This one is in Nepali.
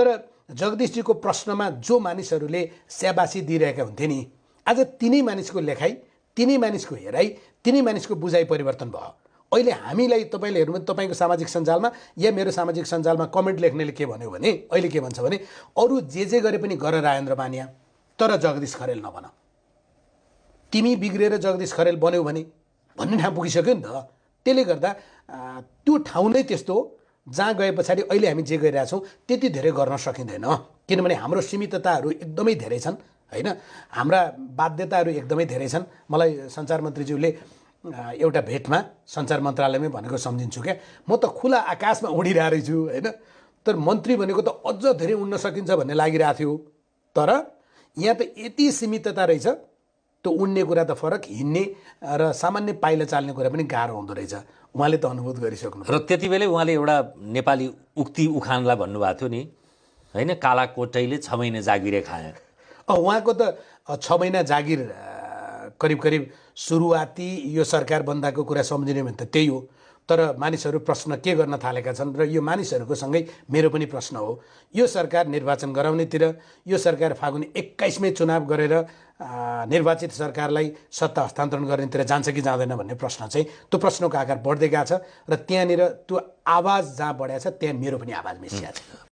तर जगदीशजीको प्रश्नमा जो मानिसहरूले स्याबासी दिइरहेका हुन्थे नि, आज तिनै मानिसको लेखाइ, तिनै मानिसको हेराइ, तिनै मानिसको बुझाइ परिवर्तन भयो। अहिले हामीलाई तपाईँले हेर्नु तपाईँको सामाजिक सञ्जालमा या मेरो सामाजिक सञ्जालमा कमेन्ट लेख्नेले के भन्यो भने अहिले के भन्छ भने अरू जे गरे पनि गर राजेन्द्र मानिया, तर जगदीश खरेल नबन। तिमी बिग्रेर जगदीश खरेल बन्यौ भने भन्ने ठाउँ पुगिसक्यो नि त। त्यसले गर्दा त्यो ठाउँ नै त्यस्तो हो जहाँ गए पछाडि अहिले हामी जे गरिरहेछौँ त्यति धेरै गर्न सकिँदैन, किनभने हाम्रो सीमितताहरू एकदमै धेरै छन् हैन, हाम्रा बाध्यताहरू एकदमै धेरै छन्। मलाई सञ्चार मन्त्रीज्यूले एउटा भेटमा सञ्चार मन्त्रालयमै भनेको सम्झिन्छु क्या, म त खुला आकाशमा उडिरहेको छु हैन, तर मन्त्री भनेको त अझ धेरै उड्न सकिन्छ भन्ने लागिरहेको थियो। तर यहाँ त यति सीमितता रहेछ, त्यो उड्ने कुरा त फरक, हिँड्ने र सामान्य पाइला चाल्ने कुरा पनि गाह्रो हुँदो रहेछ। उहाँले त अनुभूत गरिसक्नु। र त्यति बेलै उहाँले एउटा नेपाली उक्ति उखानलाई भन्नुभएको थियो नि हैन, काला कोटैले 6 महिना जागिरे खाए। उहाँको त 6 महिना जागिर करिब करिब सुरुवाती यो सरकार बन्दाको कुरा सम्झिने भने त त्यही हो। तर मानिसहरू प्रश्न के गर्न थालेका छन् र यो मानिसहरूको सँगै मेरो पनि प्रश्न हो, यो सरकार निर्वाचन गराउनेतिर, यो सरकार फागुन 21मै चुनाव गरेर निर्वाचित सरकारलाई सत्ता हस्तान्तरण गर्नेतिर जान्छ कि जाँदैन भन्ने प्रश्न चाहिँ, त्यो प्रश्नको आकार बढ्दै गएको छ र त्यहाँनिर त्यो आवाज जहाँ बढाएको छ त्यहाँ मेरो पनि आवाज मिसिएको छ।